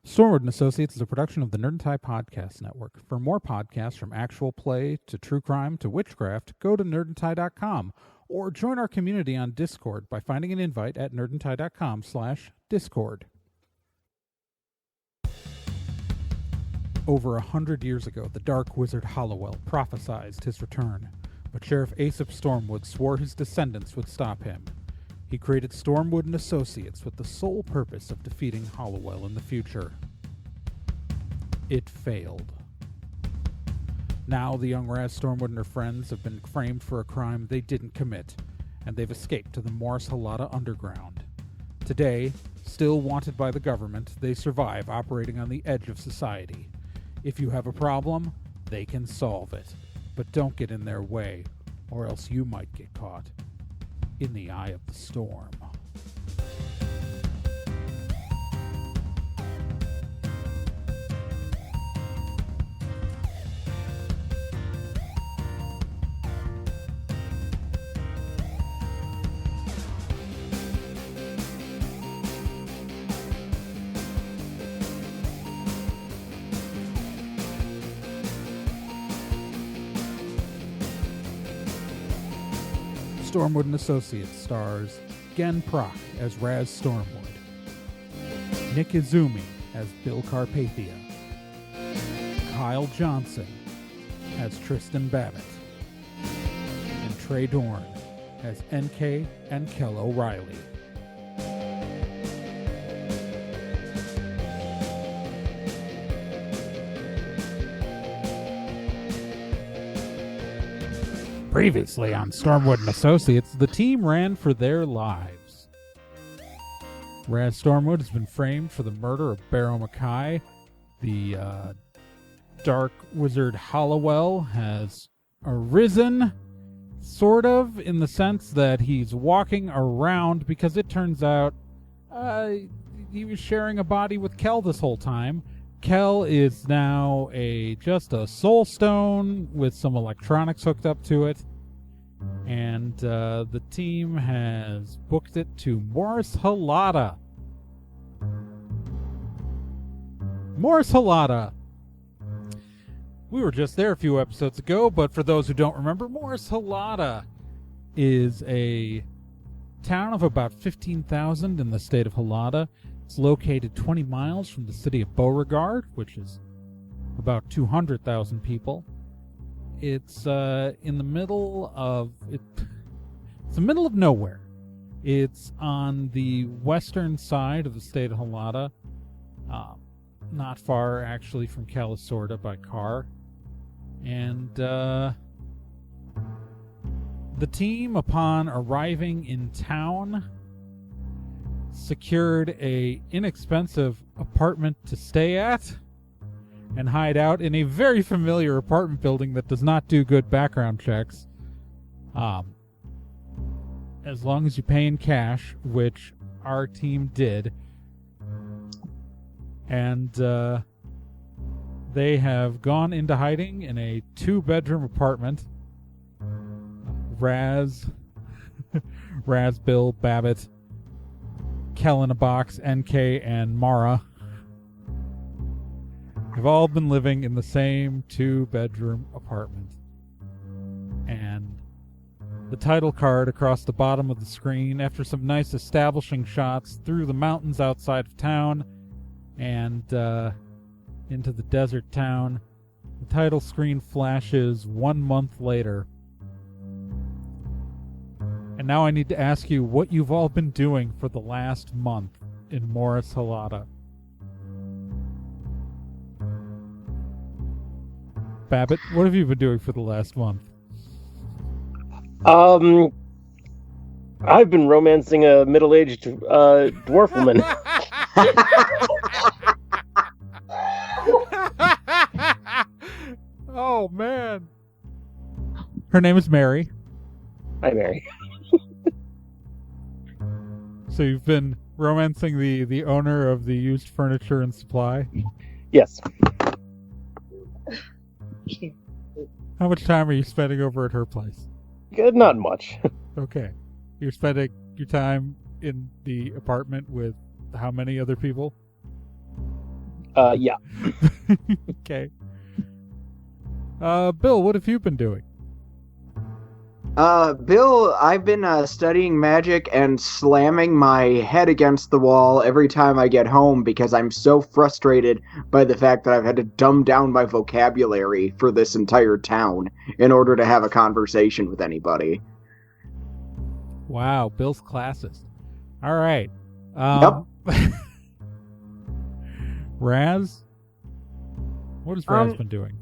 Stormwood Associates is a production of the Nerd and Tie Podcast Network. For more podcasts from actual play to true crime to witchcraft, go to nerdandtie.com or join our community on Discord by finding an invite at nerdandtie.com/discord. Over 100 years ago, the Dark Wizard Halliwell prophesied his return, but Sheriff Aesop Stormwood swore his descendants would stop him. He created Stormwood Associates with the sole purpose of defeating Halliwell in the future. It failed. Now the young Raz Stormwood and her friends have been framed for a crime they didn't commit, and they've escaped to the Morris Helada underground. Today, still wanted by the government, they survive operating on the edge of society. If you have a problem, they can solve it. But don't get in their way, or else you might get caught in the eye of the storm. Stormwood and Associates stars Gen Proc as Raz Stormwood, Nick Izumi as Bill Carpathia, Kyle Johnson as Tristan Babbitt, and Trey Dorn as NK and Kel O'Reilly. Previously on Stormwood and Associates, the team ran for their lives. Raz Stormwood has been framed for the murder of Barrow Macai. The Dark Wizard Halliwell has arisen, sort of, in the sense that he's walking around because it turns out he was sharing a body with Kel this whole time. Kel is now just a soul stone with some electronics hooked up to it. And the team has booked it to Morris Helada. Morris Helada. We were just there a few episodes ago, but for those who don't remember, Morris Helada is a town of about 15,000 in the state of Helada. It's located 20 miles from the city of Beauregard, which is about 200,000 people. It's in the middle of it's the middle of nowhere. It's on the western side of the state of Helada, not far actually from Calisorda by car. And the team, upon arriving in town, secured a inexpensive apartment to stay at and hide out in a very familiar apartment building that does not do good background checks. As long as you pay in cash, which our team did. And they have gone into hiding in a 2-bedroom apartment. Raz, Bill, Babbitt, Kel in a box, NK, and Mara have all been living in the same 2-bedroom apartment. And the title card across the bottom of the screen, after some nice establishing shots through the mountains outside of town and into the desert town, the title screen flashes 1 month later. And now I need to ask you what you've all been doing for the last month in Morris Helada. Babbitt, what have you been doing for the last month? I've been romancing a middle-aged dwarf woman. Oh, man. Her name is Mary. Hi, Mary. So you've been romancing the owner of the used furniture and supply? Yes. How much time are you spending over at her place? Good, not much. Okay. You're spending your time in the apartment with how many other people? Yeah. Okay. Bill, what have you been doing? Bill, I've been studying magic and slamming my head against the wall every time I get home because I'm so frustrated by the fact that I've had to dumb down my vocabulary for this entire town in order to have a conversation with anybody. Wow, Bill's classist. All right. Yep. Raz? What has Raz been doing?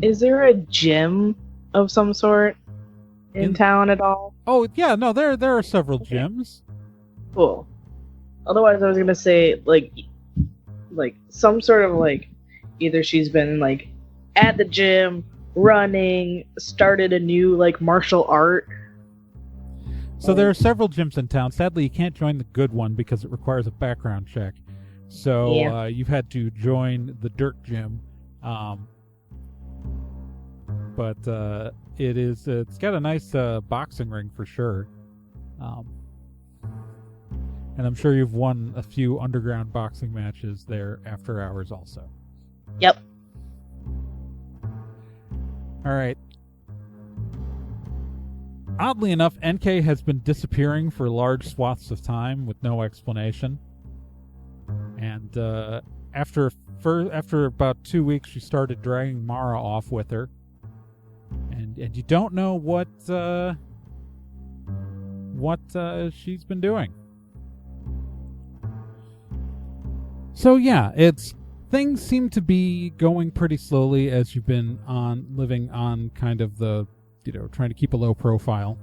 Is there a gym of some sort in town at all? Oh, yeah, no, there are several gyms. Cool. Otherwise, I was gonna say, like some sort of, like, either she's been, like, at the gym, running, started a new, like, martial art. So there are several gyms in town. Sadly, you can't join the good one because it requires a background check. So Yeah. You've had to join the dirt gym. But it's got a nice boxing ring for sure. And I'm sure you've won a few underground boxing matches there after hours also. Yep. All right. Oddly enough, NK has been disappearing for large swaths of time with no explanation. And after about 2 weeks, she started dragging Mara off with her. And you don't know what she's been doing. So yeah, things seem to be going pretty slowly as you've been living on kind of the, trying to keep a low profile.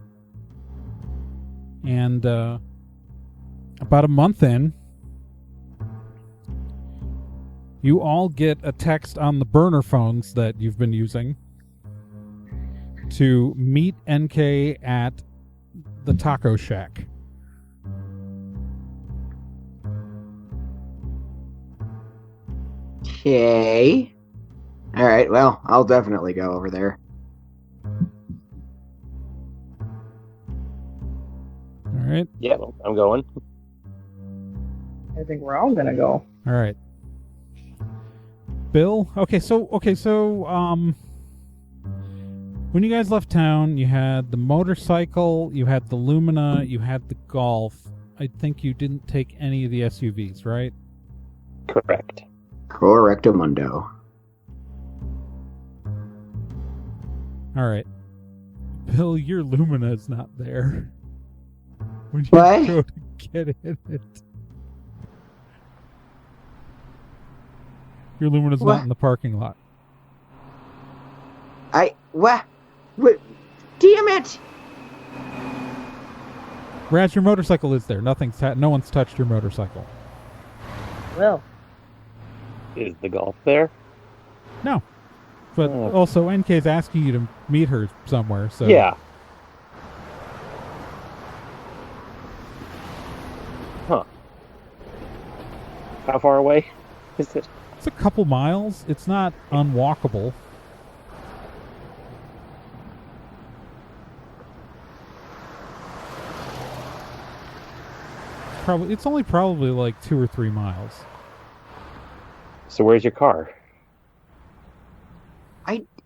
And about a month in, you all get a text on the burner phones that you've been using to meet NK at the Taco Shack. Okay. All right, well, I'll definitely go over there. All right. Yeah, I'm going. I think we're all gonna go. All right. Bill? Okay, so when you guys left town, you had the motorcycle, you had the Lumina, you had the Golf. I think you didn't take any of the SUVs, right? Correct. Correctamundo. All right. Bill, your Lumina is not there. When you What? go to get in it. Your Lumina's What? not in the parking lot. What? Damn it! Raz, your motorcycle is there. No one's touched your motorcycle. Well, Is the Golf there? No. But Oh. also, NK's asking you to meet her somewhere, so... Yeah. Huh. How far away is it? It's a couple miles. It's not unwalkable. It's only probably like 2 or 3 miles. So where's your car?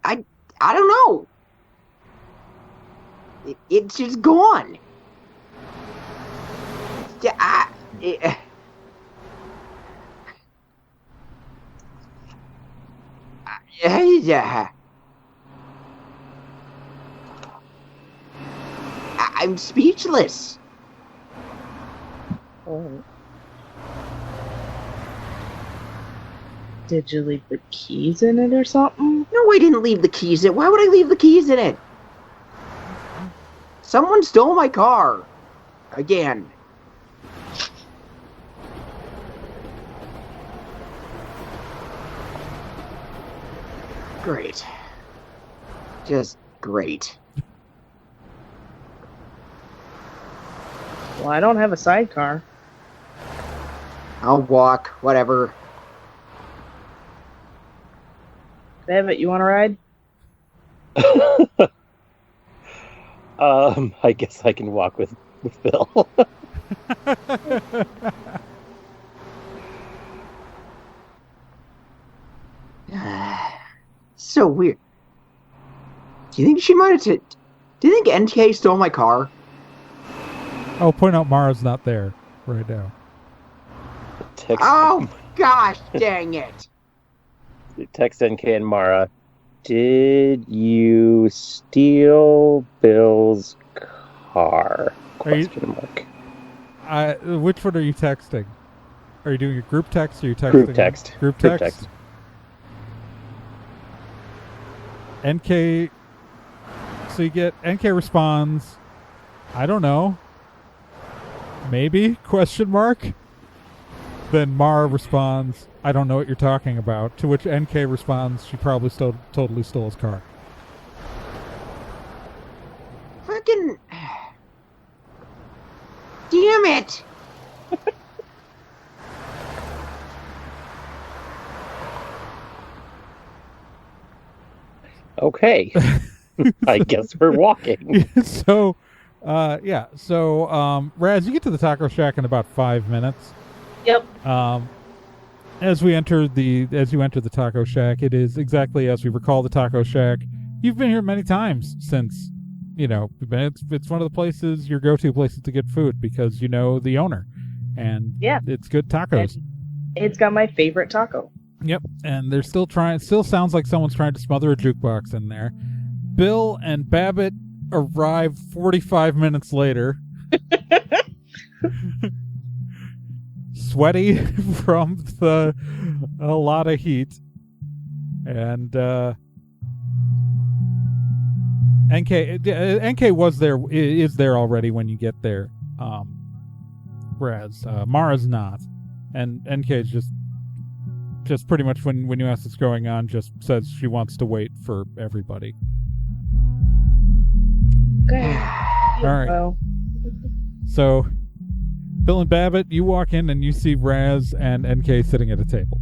I don't know. It's just gone. I'm speechless. did you leave the keys in it or something? No, I didn't leave the keys in it. Why would I leave the keys in it? Someone stole my car. Again. Great. Just great. Well, I don't have a sidecar. I'll walk, whatever. David, you want to ride? I guess I can walk with Bill. So weird. Do you think she might have... Do you think NK stole my car? Oh, point out Mara's not there right now. Text, Oh, gosh dang it. text NK and Mara. Did you steal Bill's car? Question mark. Which one are you texting? Are you doing a group text or are you texting? Group text. Group Group text? text. NK. So you get NK responds, I don't know. Maybe? Question mark. Then Mara responds, I don't know what you're talking about. To which NK responds, she probably totally stole his car. Fucking... Damn it! Okay. I guess we're walking. So, Raz, you get to the taco shack in about 5 minutes. Yep. As you enter the taco shack, it is exactly as we recall the taco shack. You've been here many times since, it's one of the places, your go-to places to get food because you know the owner, and it's good tacos. And it's got my favorite taco. Yep, and they're still trying. It still sounds like someone's trying to smother a jukebox in there. Bill and Babbitt arrive 45 minutes later. Sweaty from the Helada heat, and NK is there already when you get there, whereas Mara's not, and NK is just pretty much when you ask what's going on, just says she wants to wait for everybody. Okay. All right. Well. So, Bill and Babbitt, you walk in and you see Raz and NK sitting at a table.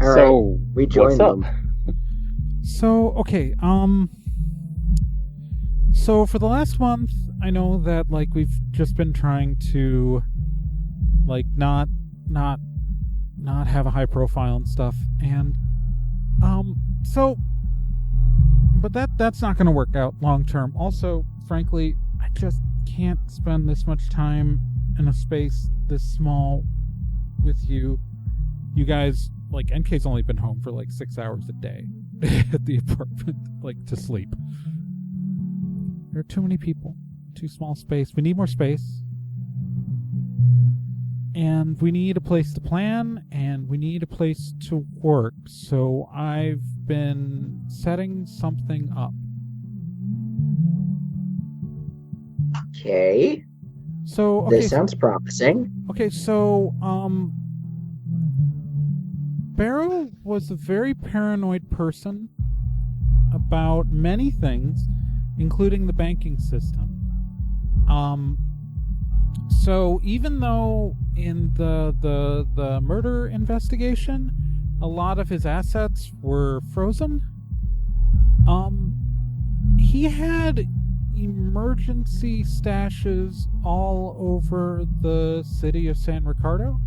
All So, right, we joined what's up? them. So, okay, so for the last month, I know that, like, we've just been trying to, like, not have a high profile and stuff, and, but that's not gonna work out long term. Also, frankly, I just can't spend this much time in a space this small with you. You guys, like, NK's only been home for, like, 6 hours a day at the apartment, like, to sleep. There are too many people. Too small space. We need more space. And we need a place to plan, and we need a place to work. So I've been setting something up. Okay. So, okay. This sounds promising. Okay, so, Barrow was a very paranoid person about many things, including the banking system. So even though in the murder investigation, a lot of his assets were frozen, he had emergency stashes all over the city of San Ricardo.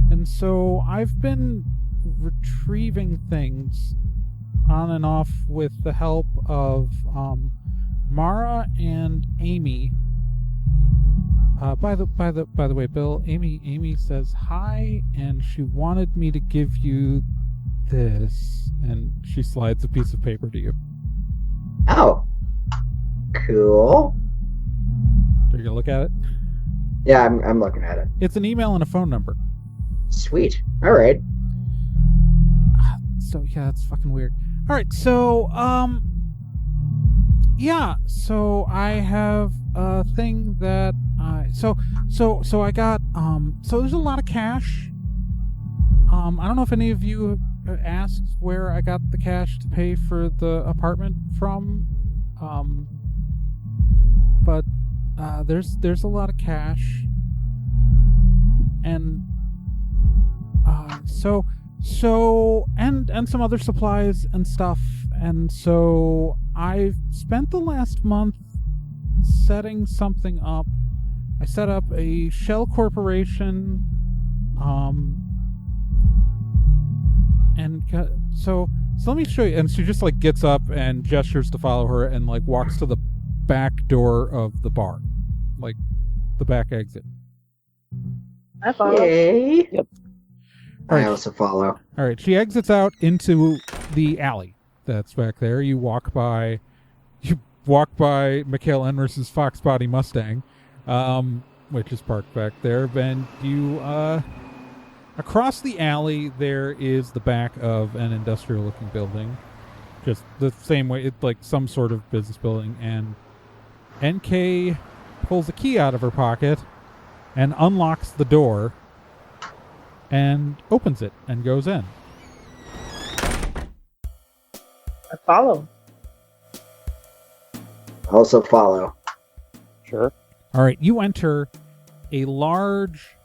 And so I've been retrieving things on and off with the help of Mara and Amy. By the way, Bill, Amy says hi, and she wanted me to give you this, and she slides a piece of paper to you. Oh. Cool. Are you gonna look at it? Yeah, I'm looking at it. It's an email and a phone number. Sweet. All right. So yeah, that's fucking weird. All right, so yeah, so I have a thing that so I got so there's a lot of cash. I don't know if any of you asked where I got the cash to pay for the apartment from, but there's a lot of cash, and so and some other supplies and stuff, and so I've spent the last month setting something up I set up a shell corporation, so let me show you. And she just like gets up and gestures to follow her and like walks to the back door of the bar, like the back exit. I follow. Yay. Yep. I Alright. also follow. All right, she exits out into the alley that's back there. You walk by Mikhail Enris's Fox Body Mustang, which is parked back there. And you across the alley there is the back of an industrial-looking building, just the same way, it's like some sort of business building. And NK pulls a key out of her pocket and unlocks the door and opens it and goes in. I follow. Also follow. Sure. All right, you enter a large,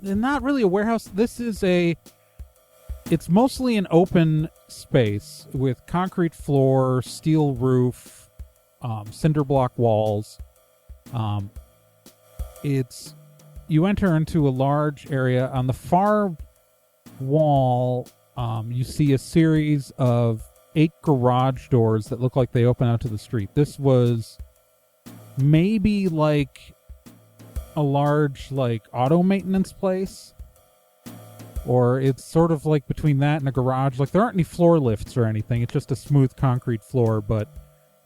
not really a warehouse. It's mostly an open space with concrete floor, steel roof, cinder block walls. You enter into a large area. On the far wall, you see a series of 8 garage doors that look like they open out to the street. This was maybe like a large like auto maintenance place, or it's sort of like between that and a garage. Like there aren't any floor lifts or anything. It's just a smooth concrete floor, but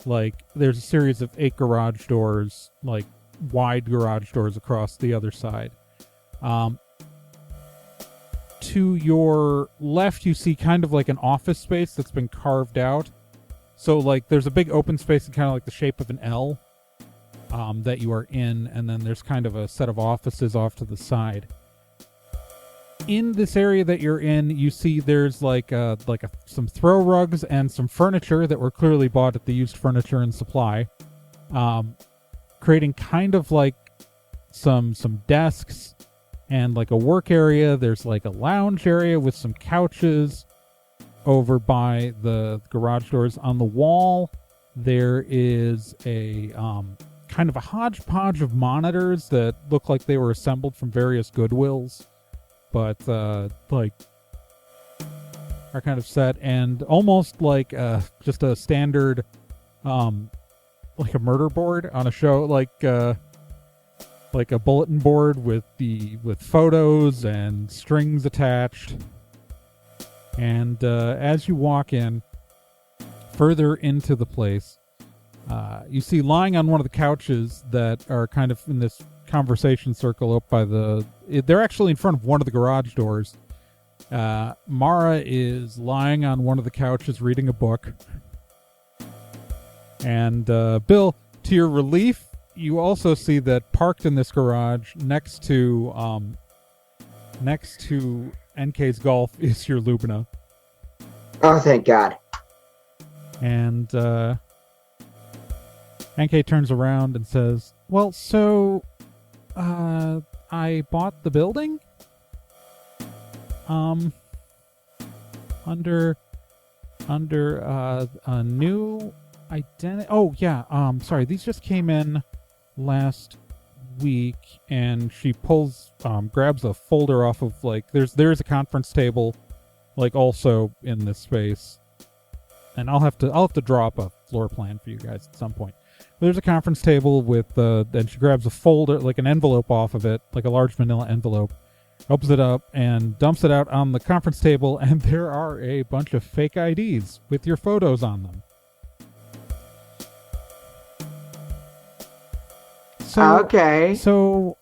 like there's a series of 8 garage doors, like wide garage doors across the other side. To your left, you see kind of like an office space that's been carved out. So like there's a big open space in kind of like the shape of an L that you are in, and then there's kind of a set of offices off to the side. In this area that you're in, you see there's some throw rugs and some furniture that were clearly bought at the used furniture and supply, creating kind of like some desks and like a work area. There's like a lounge area with some couches over by the garage doors. On the wall, there is a kind of a hodgepodge of monitors that look like they were assembled from various Goodwills, but like are kind of set and almost like just a standard like a murder board on a show, like a bulletin board with photos and strings attached. And as you walk in further into the place, you see lying on one of the couches that are kind of in this conversation circle up by they're actually in front of one of the garage doors. Mara is lying on one of the couches reading a book. And Bill, to your relief, you also see that parked in this garage next to NK's Golf is your Lubna. Oh, thank God. And NK turns around and says, well, so I bought the building under a new identity. Oh yeah, sorry, these just came in last week. And she grabs a folder off of like there's a conference table like also in this space, and I'll have to draw up a floor plan for you guys at some point. There's a conference table with and she grabs a folder, like an envelope off of it, like a large manila envelope, opens it up and dumps it out on the conference table, and there are a bunch of fake IDs with your photos on them. Okay. So,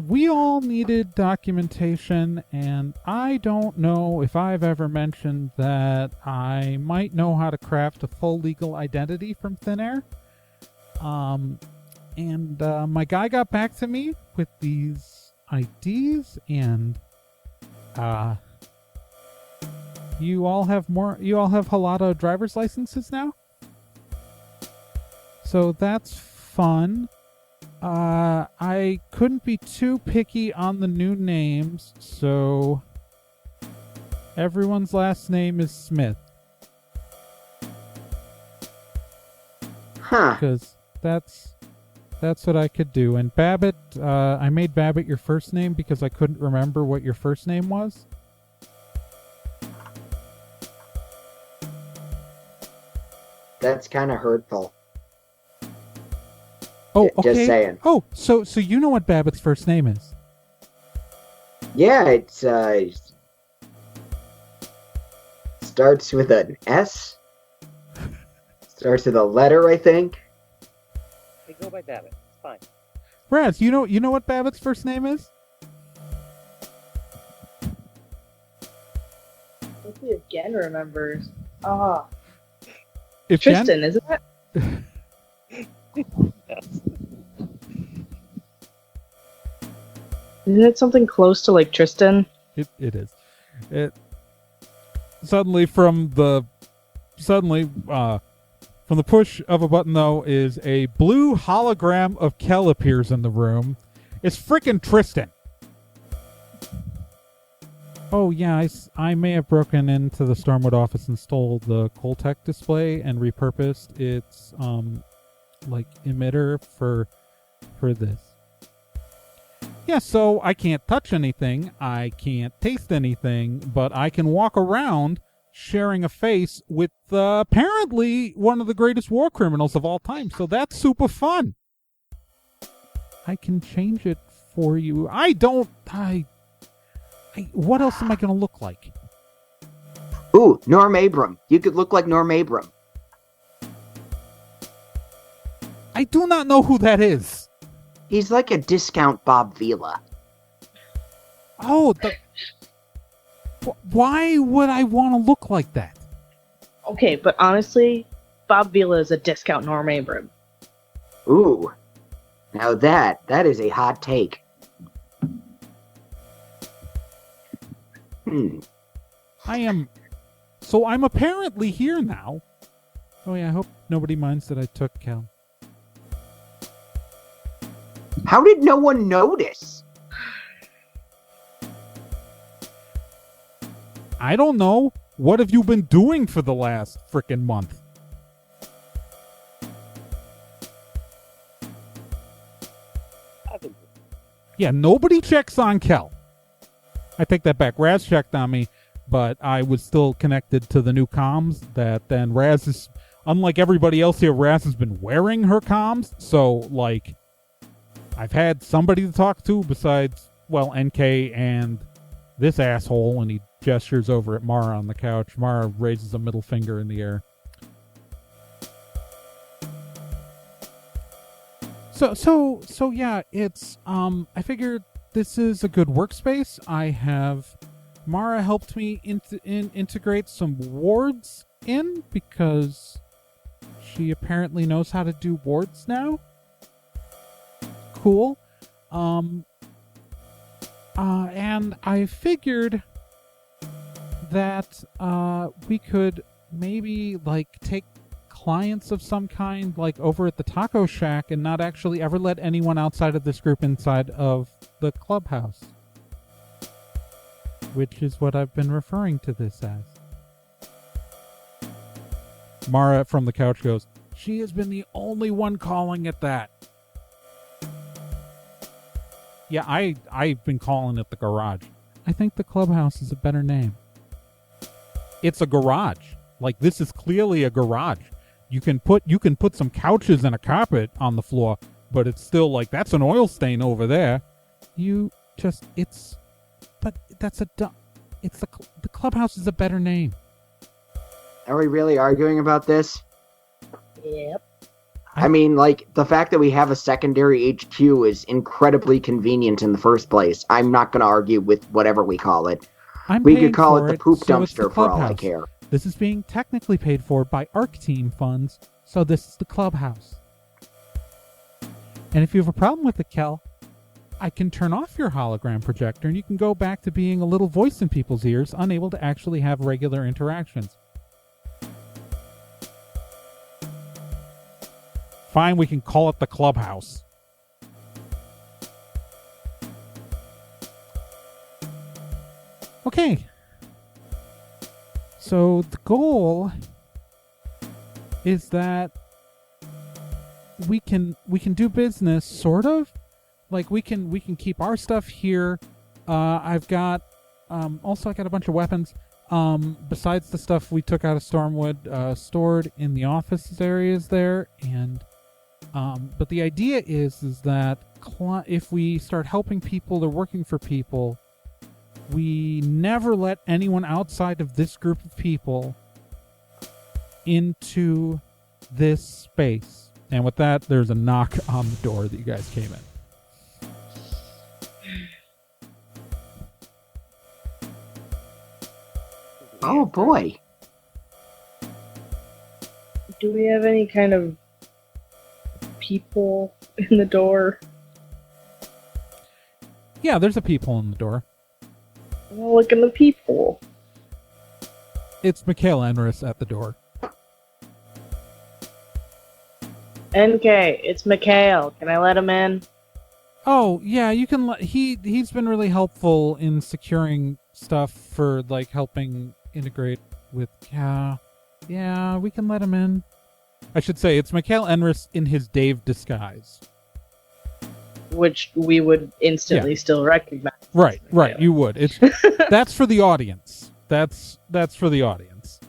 we all needed documentation, and I don't know if I've ever mentioned that I might know how to craft a full legal identity from thin air. My guy got back to me with these IDs, and, you all have Helada driver's licenses now? So that's fun. I couldn't be too picky on the new names, so everyone's last name is Smith. Huh. Because that's That's what I could do. And Babbitt, I made Babbitt your first name because I couldn't remember what your first name was. That's kind of hurtful. Oh, okay. Just saying. Oh, so you know what Babbitt's first name is? Yeah, it's starts with an S. Starts with a letter, I think. They go by Babbitt. It's fine. Raz, you know what Babbitt's first name is? Let's see if Jen remembers. Ah, If Tristan, Jen, isn't it? Yes. Isn't it something close to like Tristan? it is. It suddenly from the push of a button though is a blue hologram of Kel appears in the room. It's frickin' Tristan. Oh yeah, I may have broken into the Stormwood office and stole the Coltech display and repurposed its like emitter for this. Yeah, so I can't touch anything, I can't taste anything, but I can walk around sharing a face with apparently one of the greatest war criminals of all time. So that's super fun. I can change it for you. What else am I going to look like? Ooh, Norm Abram. You could look like Norm Abram. I do not know who that is. He's like a discount Bob Vila. Oh, why would I want to look like that? Okay, but honestly, Bob Vila is a discount Norm Abram. Ooh. Now that is a hot take. I'm apparently here now. Oh yeah, I hope nobody minds that I took Cal. How did no one notice? I don't know. What have you been doing for the last frickin' month? Yeah, nobody checks on Kel. I take that back. Raz checked on me, but I was still connected to the new comms that then Raz is, unlike everybody else here, Raz has been wearing her comms. So, like, I've had somebody to talk to besides, well, NK and this asshole, and he gestures over at Mara on the couch. Mara raises a middle finger in the air. So yeah, it's, I figured this is a good workspace. I have Mara helped me integrate some wards in because she apparently knows how to do wards now. Cool. And I figured that we could maybe like take clients of some kind like over at the taco shack and not actually ever let anyone outside of this group inside of the clubhouse, which is what I've been referring to this as. Mara from the couch goes, she has been the only one calling it that. Yeah, I've been calling it the garage. I think the clubhouse is a better name. It's a garage. Like, this is clearly a garage. You can put some couches and a carpet on the floor, but it's still like, that's an oil stain over there. The clubhouse is a better name. Are we really arguing about this? Yep. I mean, like, the fact that we have a secondary HQ is incredibly convenient in the first place. I'm not going to argue with whatever we call it. We could call it the poop dumpster for all I care. This is being technically paid for by ARC Team funds, so this is the clubhouse. And if you have a problem with it, Kel, I can turn off your hologram projector and you can go back to being a little voice in people's ears, unable to actually have regular interactions. Fine, we can call it the clubhouse. Okay. So the goal is that we can do business, sort of. Like, we can keep our stuff here. I've got also I got a bunch of weapons. Besides the stuff we took out of Stormwood, stored in the office areas there, and but the idea is that if we start helping people or working for people, we never let anyone outside of this group of people into this space. And with that, there's a knock on the door that you guys came in. Oh boy. Do we have any kind of people in the door? Yeah, there's a peephole in the door. Well, look in the peephole. It's Mikhail Enris at the door. NK, it's Mikhail. Can I let him in? Oh, yeah, you can let... He's been really helpful in securing stuff for, like, helping integrate with... Yeah, we can let him in. I should say, it's Mikhail Enris in his Dave disguise. Which we would instantly still recognize. Right, you would. It's that's for the audience. That's for the audience.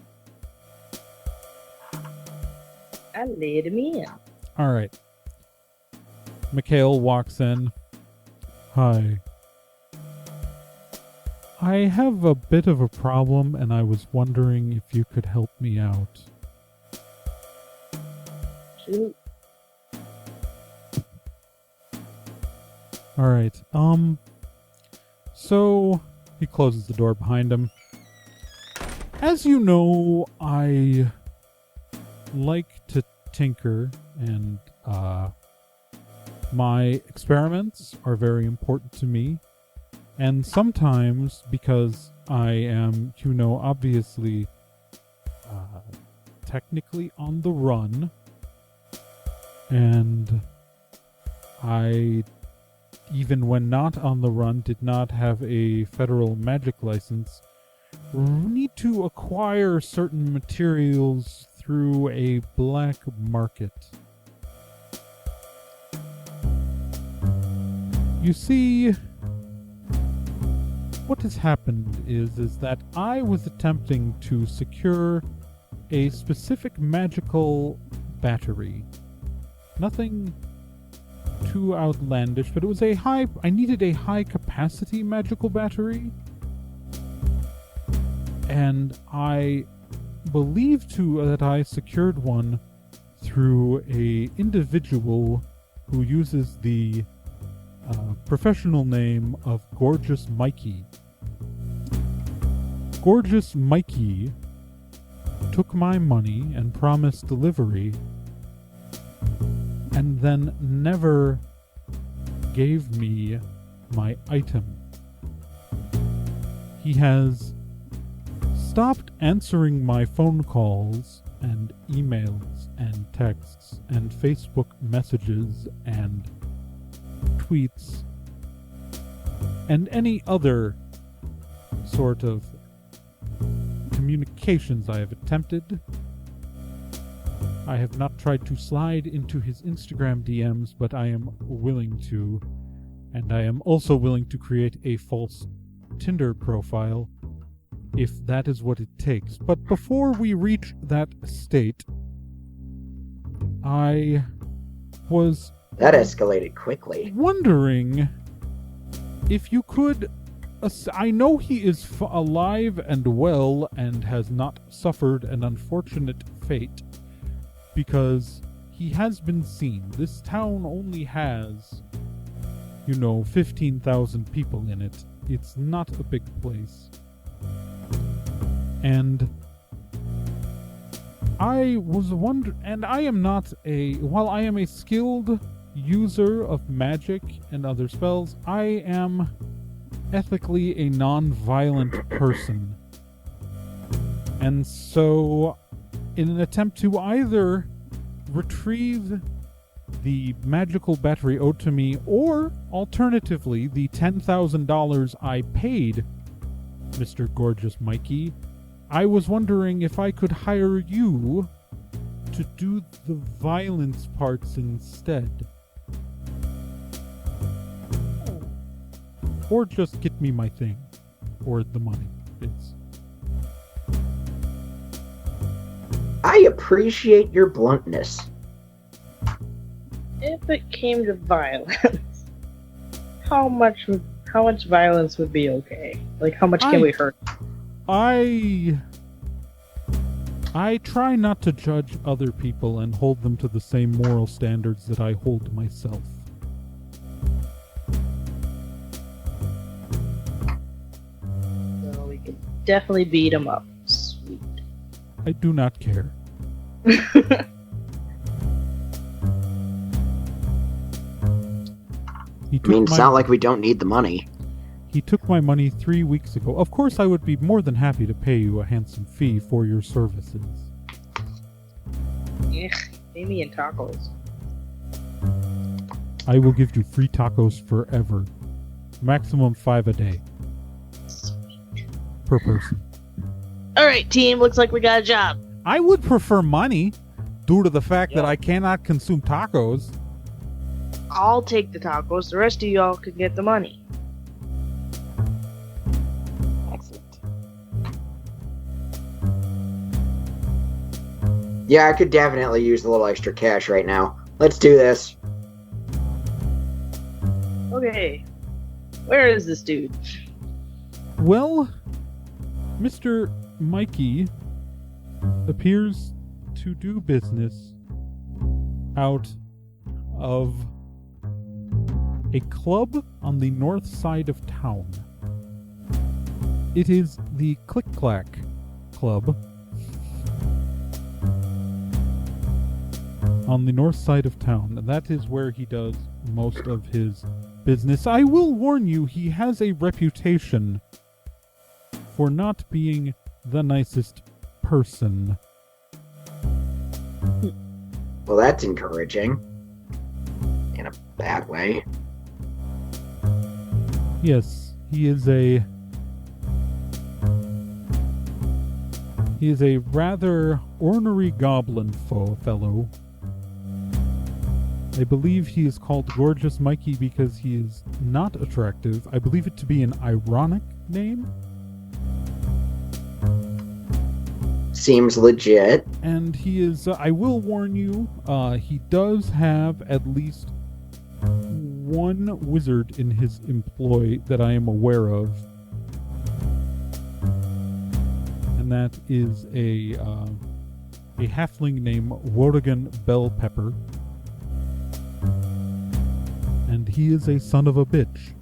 I let him in. All right. Mikhail walks in. Hi. I have a bit of a problem, and I was wondering if you could help me out. Shoot. All right. So he closes the door behind him. As you know, I like to tinker, and my experiments are very important to me. And sometimes, because I am, obviously technically on the run, and I, even when not on the run, did not have a federal magic license, need to acquire certain materials through a black market. You see, what has happened is that I was attempting to secure a specific magical battery. Nothing too outlandish, but it was I needed a high capacity magical battery. And I believe that I secured one through a individual who uses the professional name of Gorgeous Mikey. Gorgeous Mikey took my money and promised delivery, and then never gave me my item. He has stopped answering my phone calls and emails and texts and Facebook messages and tweets and any other sort of communications I have attempted. I have not tried to slide into his Instagram DMs, but I am willing to, and I am also willing to create a false Tinder profile if that is what it takes. But before we reach that state, I was... That escalated quickly. Wondering if you could... I know he is alive and well and has not suffered an unfortunate fate, because he has been seen. This town only has, 15,000 people in it. It's not a big place. And I was wondering, and I am not while I am a skilled user of magic and other spells, I am ethically a non-violent person. And so, in an attempt to either retrieve the magical battery owed to me, or alternatively, the $10,000 I paid Mr. Gorgeous Mikey, I was wondering if I could hire you to do the violence parts instead. Or just get me my thing. Or the money. I appreciate your bluntness. If it came to violence, how much violence would be okay? Like, how much can we hurt? I try not to judge other people and hold them to the same moral standards that I hold myself. So we could definitely beat him up. Sweet. I do not care. It's not like we don't need the money. He took my money 3 weeks ago. Of course, I would be more than happy to pay you a handsome fee for your services. Ugh, pay me in tacos. I will give you free tacos forever. Maximum 5 a day. Sweet. Per person. Alright, team, looks like we got a job. I would prefer money, due to the fact that I cannot consume tacos. I'll take the tacos, the rest of y'all can get the money. Excellent. Yeah, I could definitely use a little extra cash right now. Let's do this. Okay, where is this dude? Well, Mr. Mikey appears to do business out of a club on the north side of town. It is the Click Clack Club on the north side of town, and that is where he does most of his business. I will warn you, he has a reputation for not being the nicest person. Well, that's encouraging. In a bad way. Yes, he is a rather ornery goblin fellow. I believe he is called Gorgeous Mikey because he is not attractive. I believe it to be an ironic name. Seems legit. And he is, I will warn you, he does have at least one wizard in his employ that I am aware of. And that is a halfling named Wortigan Bellpepper. And he is a son of a bitch.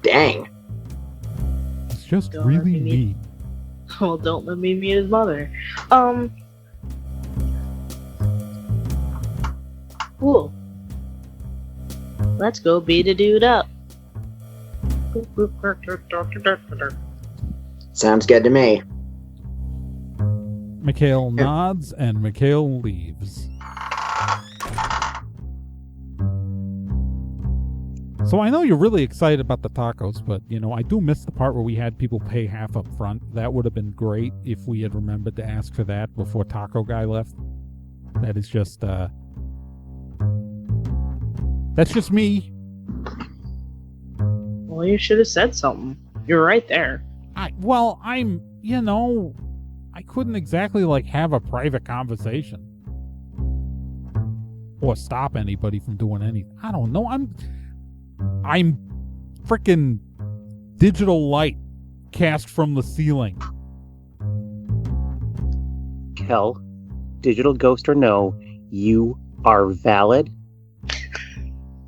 Dang. He's just Don't really let me mean. Well, don't let me meet his mother. Cool. Let's go beat a dude up. Sounds good to me. Mikhail nods and Mikhail leaves. So I know you're really excited about the tacos, but, I do miss the part where we had people pay half up front. That would have been great if we had remembered to ask for that before Taco Guy left. That is just, that's just me. Well, you should have said something. You're right there. I couldn't exactly, have a private conversation. Or stop anybody from doing anything. I don't know. I'm frickin' digital light cast from the ceiling. Kel, digital ghost or no, you are valid.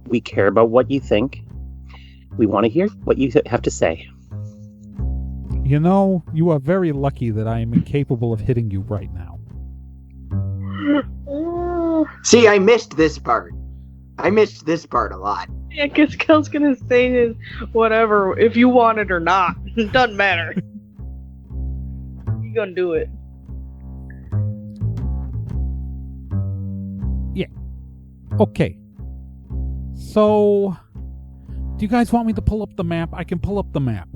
We care about what you think. We want to hear what you have to say. You are very lucky that I am incapable of hitting you right now. See, I missed this part. I missed this part a lot. Yeah, because Kel's gonna say his whatever, if you want it or not. It doesn't matter. You gonna do it. Yeah. Okay. So, do you guys want me to pull up the map? I can pull up the map.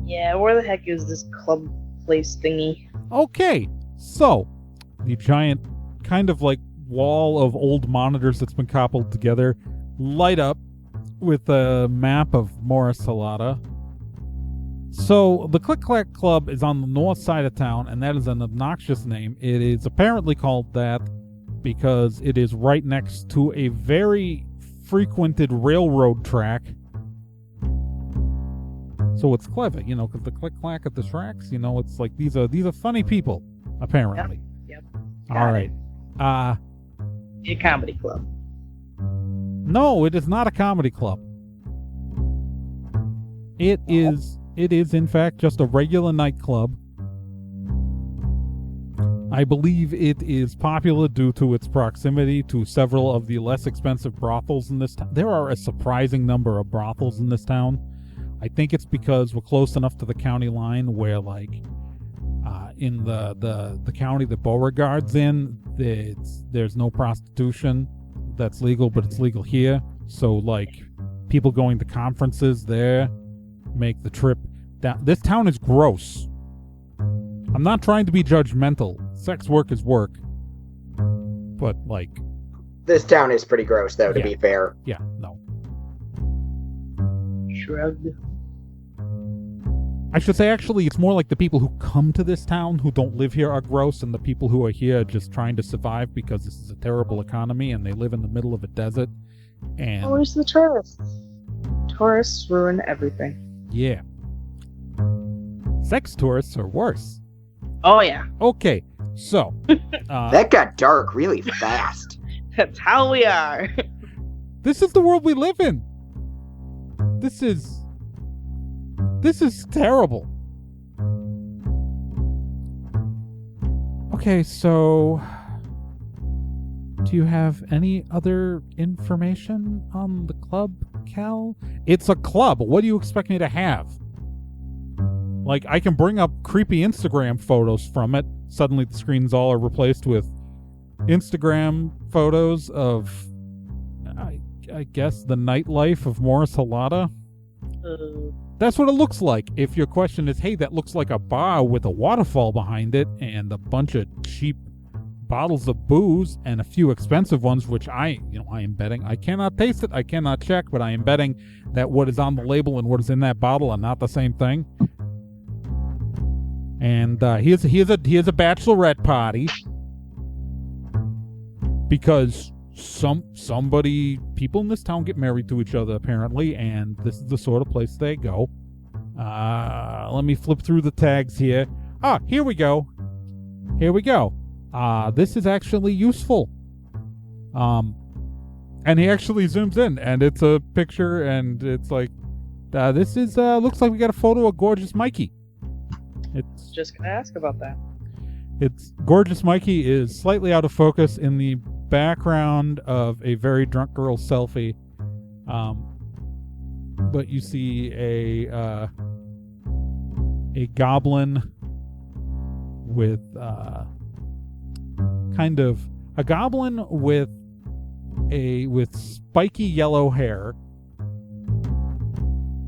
Yeah, where the heck is this club place thingy? Okay. So, the giant kind of like wall of old monitors that's been cobbled together light up with a map of Morris Helada. So, the Click Clack Club is on the north side of town, and that is an obnoxious name. It is apparently called that because it is right next to a very frequented railroad track. So it's clever, because the click clack at the tracks, it's like these are funny people, apparently. Yep. All right. A comedy club. No, it is not a comedy club. It is in fact just a regular nightclub. I believe it is popular due to its proximity to several of the less expensive brothels in this town. There are a surprising number of brothels in this town. I think it's because we're close enough to the county line where, like, in the county that Beauregard's in, there's no prostitution that's legal, but it's legal here. So, like, people going to conferences there make the trip down. This town is gross. I'm not trying to be judgmental. Sex work is work. But, like... This town is pretty gross, though, to be fair. Yeah, no. Shrugged. I should say, actually, it's more like the people who come to this town who don't live here are gross, and the people who are here are just trying to survive because this is a terrible economy and they live in the middle of a desert. And Where's the tourists? Tourists ruin everything. yeah. Sex tourists are worse. Oh, yeah. Okay, so... That got dark really fast. That's how we are. this is the world we live in. This is terrible. Okay, so do you have any other information on the club, Cal? It's a club. What do you expect me to have? Like, I can bring up creepy Instagram photos from it. Suddenly the screens all are replaced with Instagram photos of, I guess, the nightlife of Morris Helada. That's what it looks like. If your question is, hey, that looks like a bar with a waterfall behind it and a bunch of cheap bottles of booze and a few expensive ones, which I am betting, I cannot taste it, I cannot check, but I am betting that what is on the label and what is in that bottle are not the same thing. And here's a bachelorette party because people in this town get married to each other apparently, and this is the sort of place they go. Let me flip through the tags here. Here we go. This is actually useful. And he actually zooms in, and it's a picture, and it's like, this is looks like we got a photo of Gorgeous Mikey. It's Just gonna ask about that. It's Gorgeous Mikey is slightly out of focus in the background of a very drunk girl selfie, but you see a goblin with with spiky yellow hair,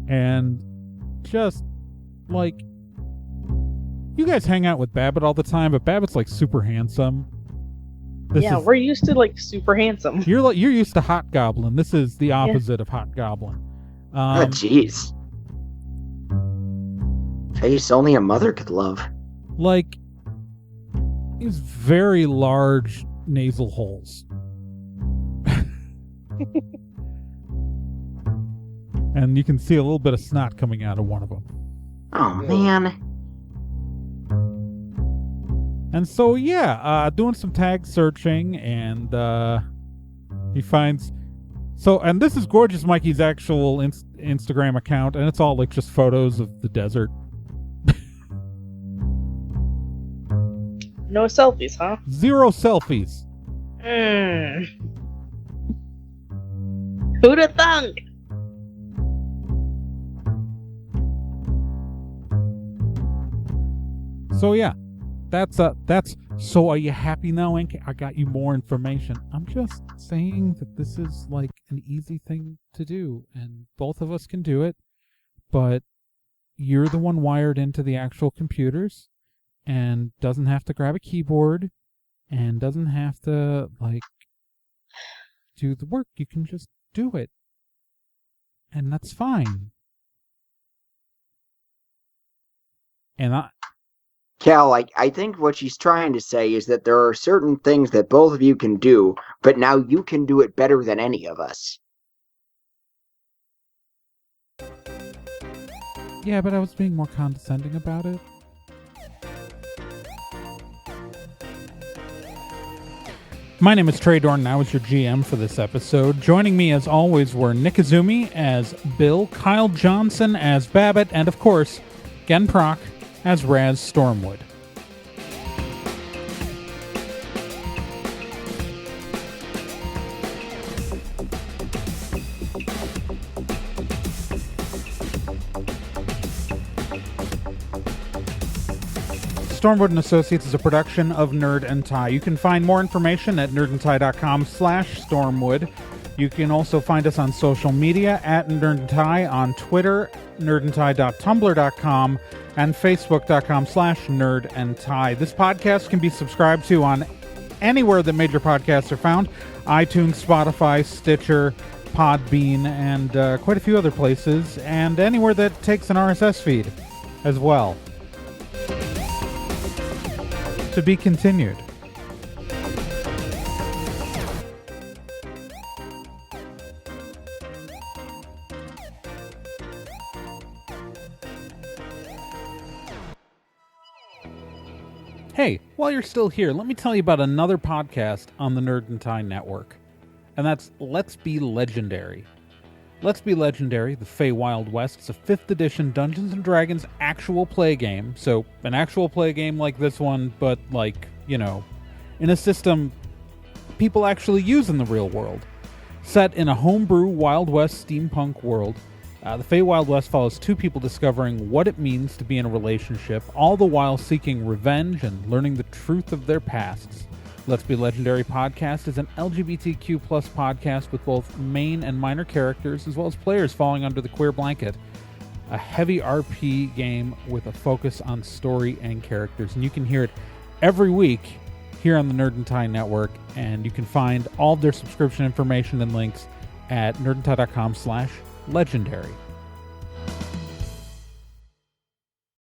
and just like, you guys hang out with Babbitt all the time, but Babbitt's like super handsome. We're used to like super handsome. You're used to Hot Goblin. This is the opposite of Hot Goblin. Oh, jeez. Face only a mother could love. Like, these very large nasal holes. And you can see a little bit of snot coming out of one of them. Oh, man. And so, doing some tag searching, and he finds... and this is Gorgeous Mikey's actual Instagram account, and it's all like just photos of the desert. No selfies, huh? 0 selfies. Who'da thunk? So that's so are you happy now, Ink? I got you more information. I'm just saying that this is like an easy thing to do, and both of us can do it, but you're the one wired into the actual computers, and doesn't have to grab a keyboard and doesn't have to, like, do the work. You can just do it. And that's fine. And Cal, I think what she's trying to say is that there are certain things that both of you can do, but now you can do it better than any of us. Yeah, but I was being more condescending about it. My name is Trey Dorn, and I was your GM for this episode. Joining me, as always, were Nick Izumi as Bill, Kyle Johnson as Babbitt, and, of course, Gen Proc as Raz Stormwood. Stormwood Associates is a production of Nerd and Tie. You can find more information at nerdandtie.com/Stormwood. You can also find us on social media at Nerd and Tie on Twitter, nerdandtie.tumblr.com, and facebook.com/nerdandtie. This podcast can be subscribed to on anywhere that major podcasts are found: iTunes, Spotify, Stitcher, Podbean, and quite a few other places, and anywhere that takes an RSS feed as well. To be continued. Hey, while you're still here, let me tell you about another podcast on the Nerd and Tie Network. And that's Let's Be Legendary. Let's Be Legendary, the Feywild West, is a 5th edition Dungeons & Dragons actual play game. So, an actual play game like this one, but like, you know, in a system people actually use in the real world. Set in a homebrew Wild West steampunk world, the Feywild West follows two people discovering what it means to be in a relationship, all the while seeking revenge and learning the truth of their pasts. Let's Be Legendary podcast is an LGBTQ+ podcast with both main and minor characters, as well as players falling under the queer blanket. A heavy RP game with a focus on story and characters. And you can hear it every week here on the Nerd and Tie Network, and you can find all of their subscription information and links at nerdandtie.com/legendary.